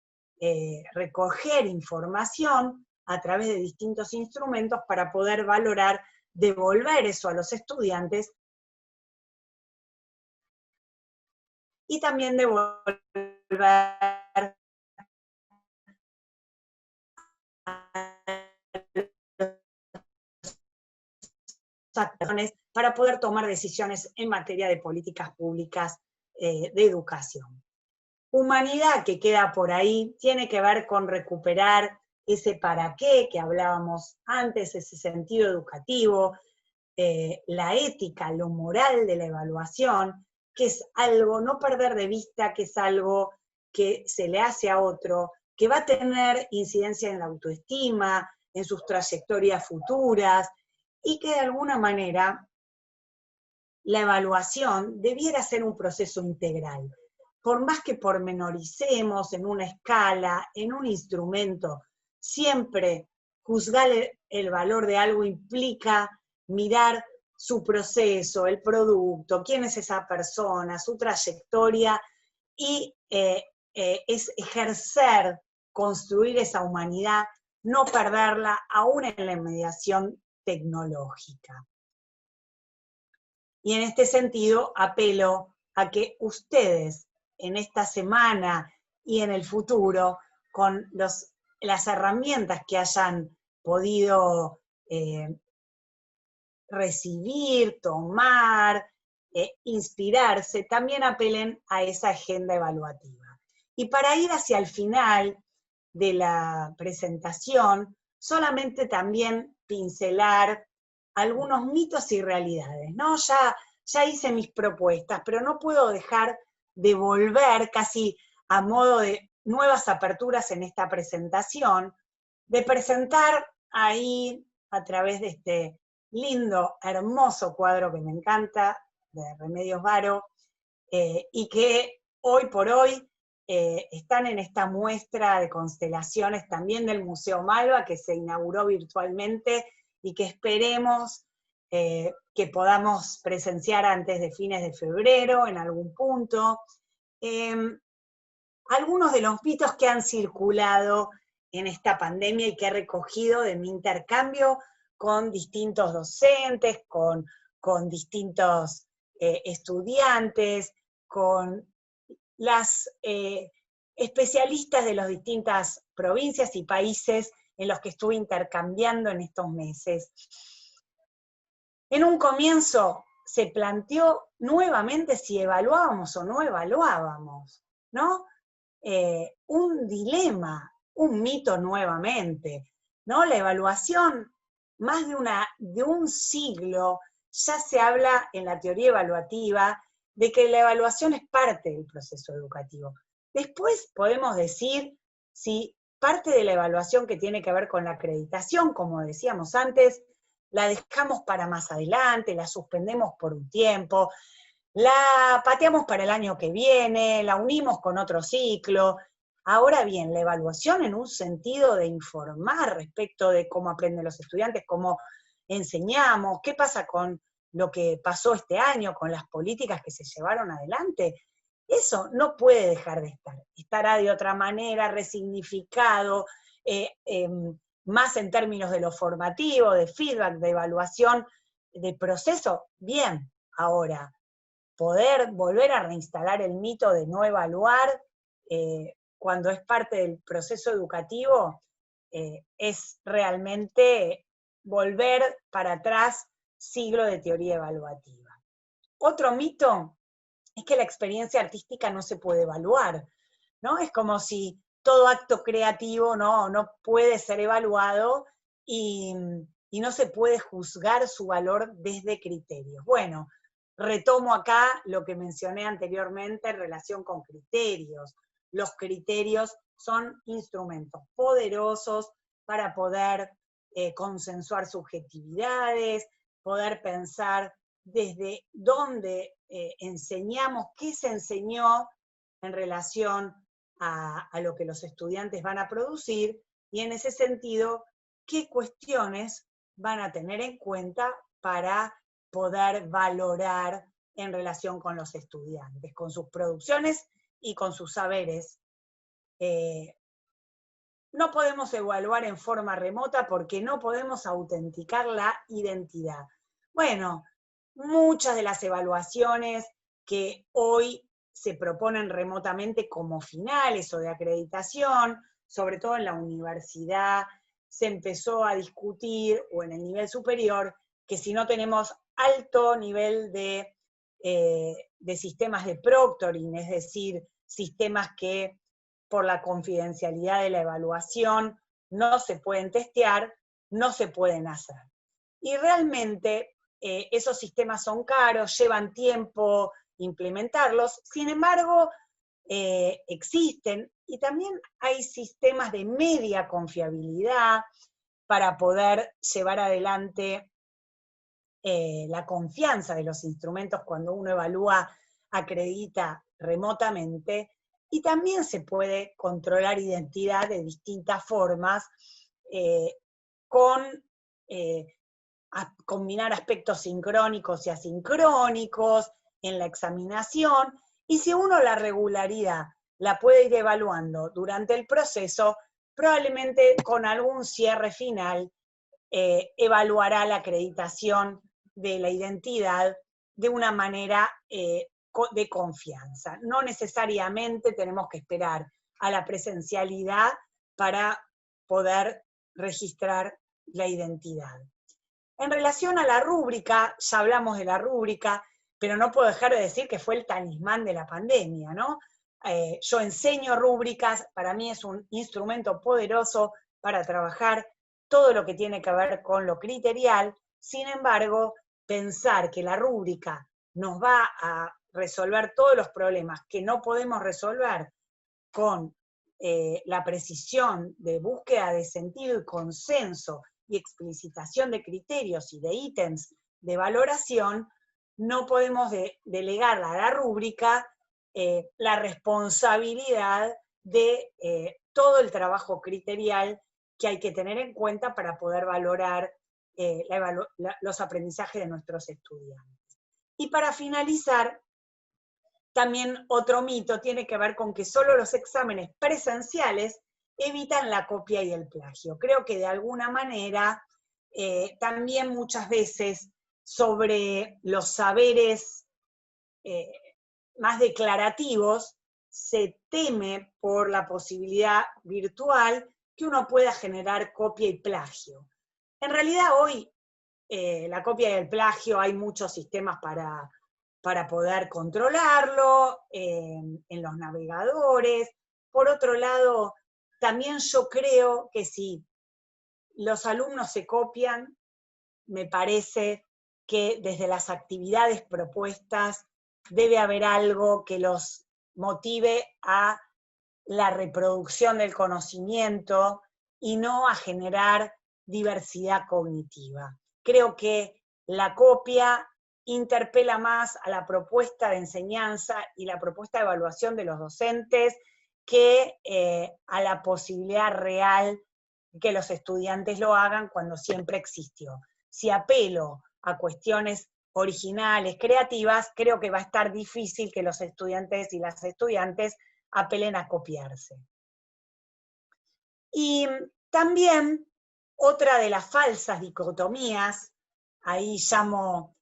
recoger información a través de distintos instrumentos para poder valorar, devolver eso a los estudiantes y también devolver acciones para poder tomar decisiones en materia de políticas públicas de educación. Humanidad, que queda por ahí, tiene que ver con recuperar ese para qué que hablábamos antes, ese sentido educativo, la ética, lo moral de la evaluación, que es algo, no perder de vista, que es algo que se le hace a otro, que va a tener incidencia en la autoestima, en sus trayectorias futuras, y que de alguna manera la evaluación debiera ser un proceso integral. Por más que pormenoricemos en una escala, en un instrumento, siempre juzgar el valor de algo implica mirar su proceso, el producto, quién es esa persona, su trayectoria, y es ejercer, construir esa humanidad, no perderla aún en la mediación tecnológica. Y en este sentido apelo a que ustedes en esta semana y en el futuro, con las herramientas que hayan podido recibir, tomar, inspirarse, también apelen a esa agenda evaluativa. Y para ir hacia el final de la presentación, solamente también pincelar algunos mitos y realidades, ¿no? Ya hice mis propuestas, pero no puedo dejar de volver casi a modo de nuevas aperturas en esta presentación, de presentar ahí a través de este lindo, hermoso cuadro que me encanta, de Remedios Varo, y que hoy por hoy están en esta muestra de constelaciones también del Museo Malva, que se inauguró virtualmente y que esperemos que podamos presenciar antes de fines de febrero, en algún punto. Algunos de los mitos que han circulado en esta pandemia y que he recogido de mi intercambio con distintos docentes, con distintos estudiantes, con las especialistas de las distintas provincias y países en los que estuve intercambiando en estos meses. En un comienzo se planteó nuevamente si evaluábamos o no evaluábamos, ¿no? Un dilema, un mito nuevamente. ¿no? La evaluación, más de un siglo, ya se habla en la teoría evaluativa de que la evaluación es parte del proceso educativo. Después podemos decir si parte de la evaluación que tiene que ver con la acreditación, como decíamos antes, la dejamos para más adelante, la suspendemos por un tiempo, la pateamos para el año que viene, la unimos con otro ciclo. Ahora bien, la evaluación en un sentido de informar respecto de cómo aprenden los estudiantes, cómo enseñamos, qué pasa con lo que pasó este año, con las políticas que se llevaron adelante, eso no puede dejar de estar. Estará de otra manera, resignificado, más en términos de lo formativo, de feedback, de evaluación, de proceso. Bien, ahora, poder volver a reinstalar el mito de no evaluar cuando es parte del proceso educativo, es realmente volver para atrás siglo de teoría evaluativa. Otro mito es que la experiencia artística no se puede evaluar, ¿no? Es como si todo acto creativo no puede ser evaluado y no se puede juzgar su valor desde criterios. Bueno, retomo acá lo que mencioné anteriormente en relación con criterios. Los criterios son instrumentos poderosos para poder consensuar subjetividades, poder pensar desde dónde enseñamos, qué se enseñó en relación a lo que los estudiantes van a producir, y en ese sentido, qué cuestiones van a tener en cuenta para poder valorar en relación con los estudiantes, con sus producciones y con sus saberes. No podemos evaluar en forma remota porque no podemos autenticar la identidad. Bueno, muchas de las evaluaciones que hoy se proponen remotamente como finales o de acreditación, sobre todo en la universidad, se empezó a discutir, o en el nivel superior, que si no tenemos alto nivel de sistemas de proctoring, es decir, sistemas que por la confidencialidad de la evaluación no se pueden testear, no se pueden hacer. Y realmente esos sistemas son caros, llevan tiempo implementarlos, sin embargo, existen, y también hay sistemas de media confiabilidad para poder llevar adelante la confianza de los instrumentos cuando uno evalúa, acredita remotamente, y también se puede controlar identidad de distintas formas, con combinar aspectos sincrónicos y asincrónicos en la examinación, y si uno la regularidad la puede ir evaluando durante el proceso, probablemente con algún cierre final evaluará la acreditación de la identidad de una manera de confianza. No necesariamente tenemos que esperar a la presencialidad para poder registrar la identidad. En relación a la rúbrica, ya hablamos de la rúbrica, pero no puedo dejar de decir que fue el talismán de la pandemia, ¿no? Yo enseño rúbricas, para mí es un instrumento poderoso para trabajar todo lo que tiene que ver con lo criterial. Sin embargo, pensar que la rúbrica nos va a resolver todos los problemas que no podemos resolver con la precisión de búsqueda de sentido y consenso y explicitación de criterios y de ítems de valoración, no podemos delegar a la rúbrica la responsabilidad de todo el trabajo criterial que hay que tener en cuenta para poder valorar los aprendizajes de nuestros estudiantes. Y para finalizar, también otro mito tiene que ver con que solo los exámenes presenciales evitan la copia y el plagio. Creo que de alguna manera también muchas veces sobre los saberes más declarativos se teme por la posibilidad virtual que uno pueda generar copia y plagio. En realidad hoy la copia y el plagio hay muchos sistemas para poder controlarlo en los navegadores. Por otro lado, también yo creo que si los alumnos se copian, me parece que desde las actividades propuestas debe haber algo que los motive a la reproducción del conocimiento y no a generar diversidad cognitiva. Creo que la copia interpela más a la propuesta de enseñanza y la propuesta de evaluación de los docentes que a la posibilidad real que los estudiantes lo hagan cuando siempre existió. Si apelo a cuestiones originales, creativas, creo que va a estar difícil que los estudiantes y las estudiantes apelen a copiarse. Y también otra de las falsas dicotomías, ahí llamo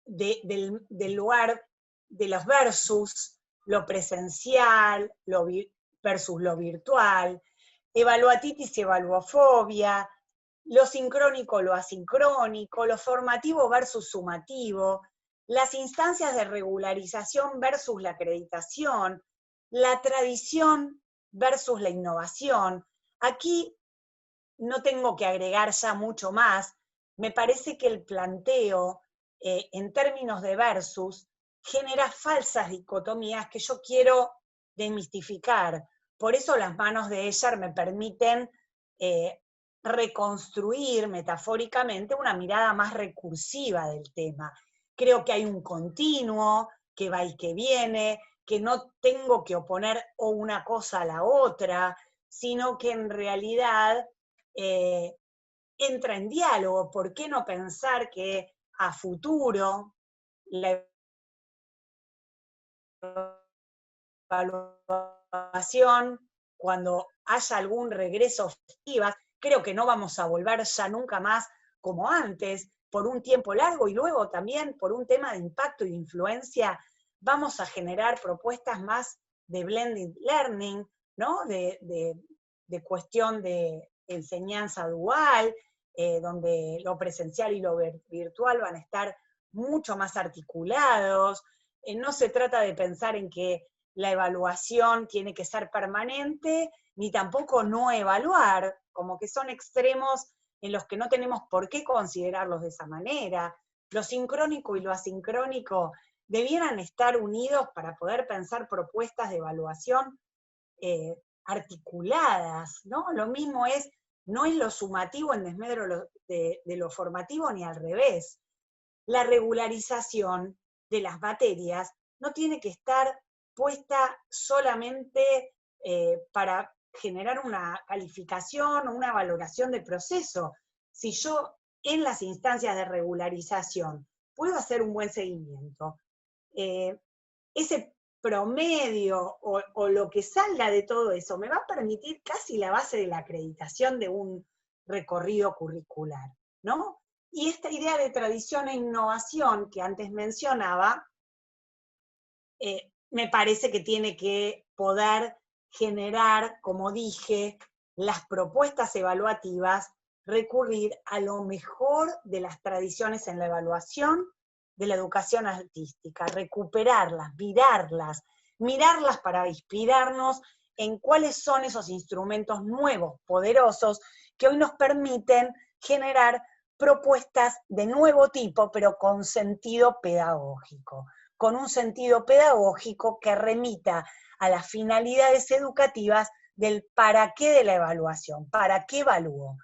del lugar de los versus, lo presencial versus lo virtual, evaluatitis y evaluofobia, lo sincrónico, lo asincrónico, lo formativo versus sumativo, las instancias de regularización versus la acreditación, la tradición versus la innovación. Aquí no tengo que agregar ya mucho más, me parece que el planteo en términos de versus genera falsas dicotomías que yo quiero desmistificar. Por eso las manos de Escher me permiten reconstruir metafóricamente una mirada más recursiva del tema. Creo que hay un continuo que va y que viene, que no tengo que oponer o una cosa a la otra, sino que en realidad entra en diálogo. ¿Por qué no pensar que a futuro la evaluación, cuando haya algún regreso festivas, creo que no vamos a volver ya nunca más como antes, por un tiempo largo, y luego también por un tema de impacto y de influencia, vamos a generar propuestas más de blended learning, ¿no? De cuestión de enseñanza dual, donde lo presencial y lo virtual van a estar mucho más articulados. No se trata de pensar en que la evaluación tiene que ser permanente, ni tampoco no evaluar, como que son extremos en los que no tenemos por qué considerarlos de esa manera. Lo sincrónico y lo asincrónico debieran estar unidos para poder pensar propuestas de evaluación articuladas, ¿no? Lo mismo es, no es lo sumativo en desmedro de lo formativo ni al revés. La regularización de las materias no tiene que estar puesta solamente para generar una calificación o una valoración de proceso. Si yo en las instancias de regularización puedo hacer un buen seguimiento, ese promedio o lo que salga de todo eso me va a permitir casi la base de la acreditación de un recorrido curricular, ¿no? Y esta idea de tradición e innovación que antes mencionaba, me parece que tiene que poder generar, como dije, las propuestas evaluativas, recurrir a lo mejor de las tradiciones en la evaluación de la educación artística, recuperarlas, mirarlas para inspirarnos en cuáles son esos instrumentos nuevos, poderosos, que hoy nos permiten generar propuestas de nuevo tipo, pero con sentido pedagógico, con un sentido pedagógico que remita a las finalidades educativas del para qué de la evaluación, para qué evalúo.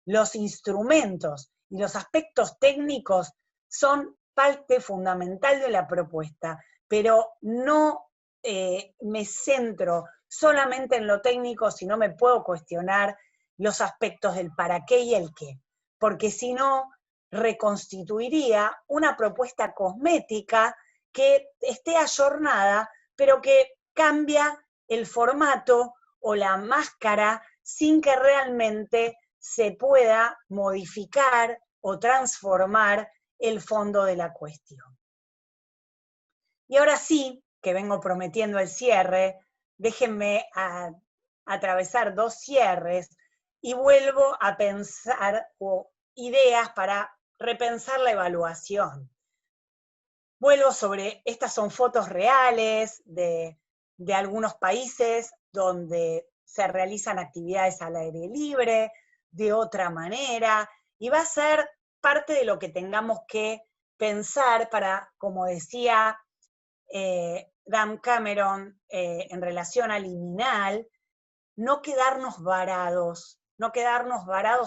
Los instrumentos y los aspectos técnicos son parte fundamental de la propuesta, pero no me centro solamente en lo técnico, sino me puedo cuestionar los aspectos del para qué y el qué, porque si no, reconstituiría una propuesta cosmética que esté ayornada, pero que cambia el formato o la máscara sin que realmente se pueda modificar o transformar el fondo de la cuestión. Y ahora sí, que vengo prometiendo el cierre, déjenme atravesar 2 cierres y vuelvo a pensar ideas para repensar la evaluación. Vuelvo sobre, estas son fotos reales de algunos países donde se realizan actividades al aire libre, de otra manera, y va a ser parte de lo que tengamos que pensar para, como decía Dan Cameron en relación al liminal, no quedarnos varados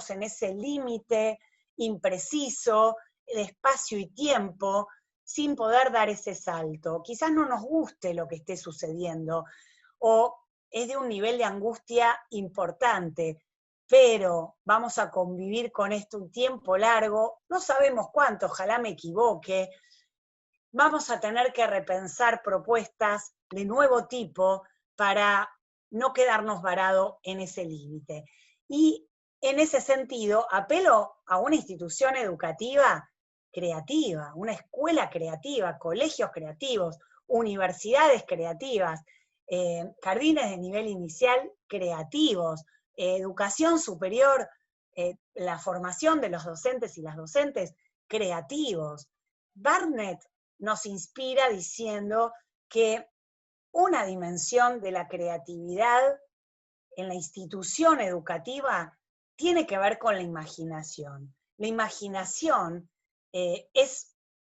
en ese límite impreciso de espacio y tiempo sin poder dar ese salto. Quizás no nos guste lo que esté sucediendo o es de un nivel de angustia importante, pero vamos a convivir con esto un tiempo largo, no sabemos cuánto, ojalá me equivoque, vamos a tener que repensar propuestas de nuevo tipo para no quedarnos varados en ese límite. Y en ese sentido, apelo a una institución educativa creativa, una escuela creativa, colegios creativos, universidades creativas, jardines de nivel inicial creativos, educación superior, la formación de los docentes y las docentes creativos. Barnett nos inspira diciendo que una dimensión de la creatividad en la institución educativa tiene que ver con la imaginación. La imaginación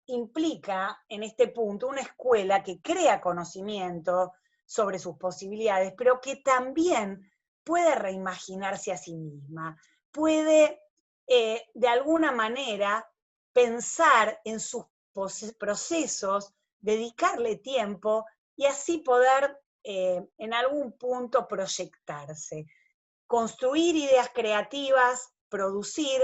implica en este punto una escuela que crea conocimiento sobre sus posibilidades, pero que también puede reimaginarse a sí misma, puede de alguna manera pensar en sus procesos, dedicarle tiempo y así poder en algún punto proyectarse, construir ideas creativas, producir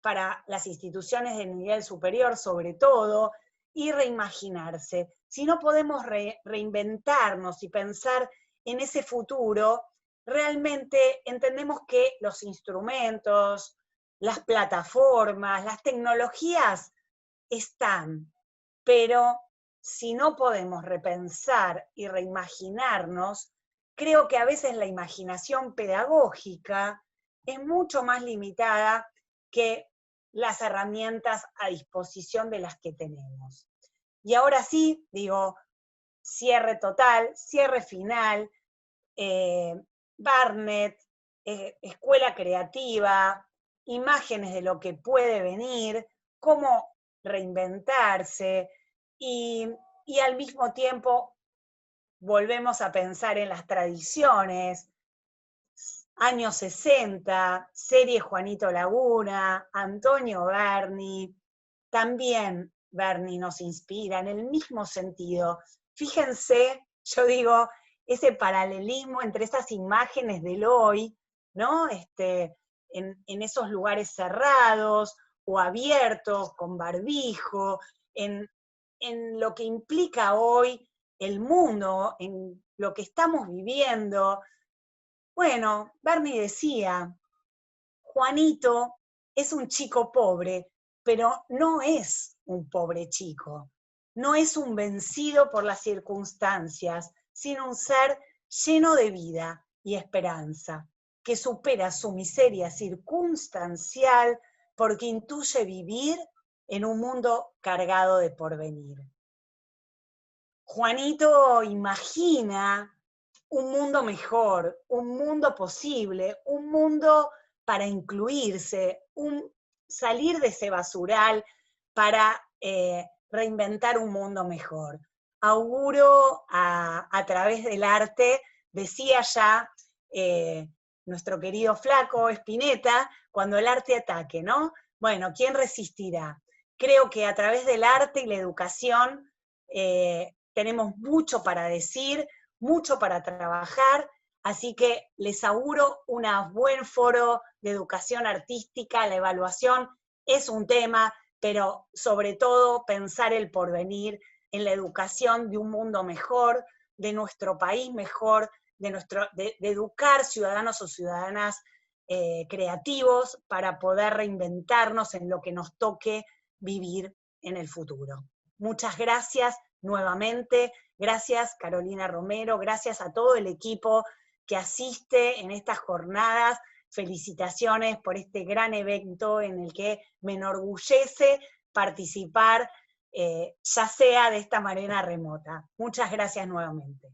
para las instituciones de nivel superior sobre todo, y reimaginarse. Si no podemos reinventarnos y pensar en ese futuro, realmente entendemos que los instrumentos, las plataformas, las tecnologías están, pero si no podemos repensar y reimaginarnos, creo que a veces la imaginación pedagógica es mucho más limitada que las herramientas a disposición de las que tenemos. Y ahora sí, digo, cierre total, cierre final, Barnett, escuela creativa, imágenes de lo que puede venir, cómo reinventarse y al mismo tiempo volvemos a pensar en las tradiciones, años 60, serie Juanito Laguna, Antonio Berni, también Berni nos inspira en el mismo sentido. Fíjense, yo digo, ese paralelismo entre esas imágenes del hoy, ¿no? En esos lugares cerrados o abiertos, con barbijo, en lo que implica hoy el mundo, en lo que estamos viviendo. Bueno, Berni decía, Juanito es un chico pobre, pero no es un pobre chico, no es un vencido por las circunstancias, sino un ser lleno de vida y esperanza, que supera su miseria circunstancial porque intuye vivir en un mundo cargado de porvenir. Juanito imagina un mundo mejor, un mundo posible, un mundo para incluirse, salir de ese basural para reinventar un mundo mejor. Auguro a través del arte, decía ya nuestro querido flaco Spinetta, cuando el arte ataque, ¿no? Bueno, ¿quién resistirá? Creo que a través del arte y la educación tenemos mucho para decir, mucho para trabajar, así que les auguro un buen foro de educación artística, la evaluación es un tema, pero sobre todo pensar el porvenir en la educación de un mundo mejor, de nuestro país mejor, de educar ciudadanos o ciudadanas creativos para poder reinventarnos en lo que nos toque vivir en el futuro. Muchas gracias nuevamente, gracias Carolina Romero, gracias a todo el equipo que asiste en estas jornadas, felicitaciones por este gran evento en el que me enorgullece participar, ya sea de esta manera remota. Muchas gracias nuevamente.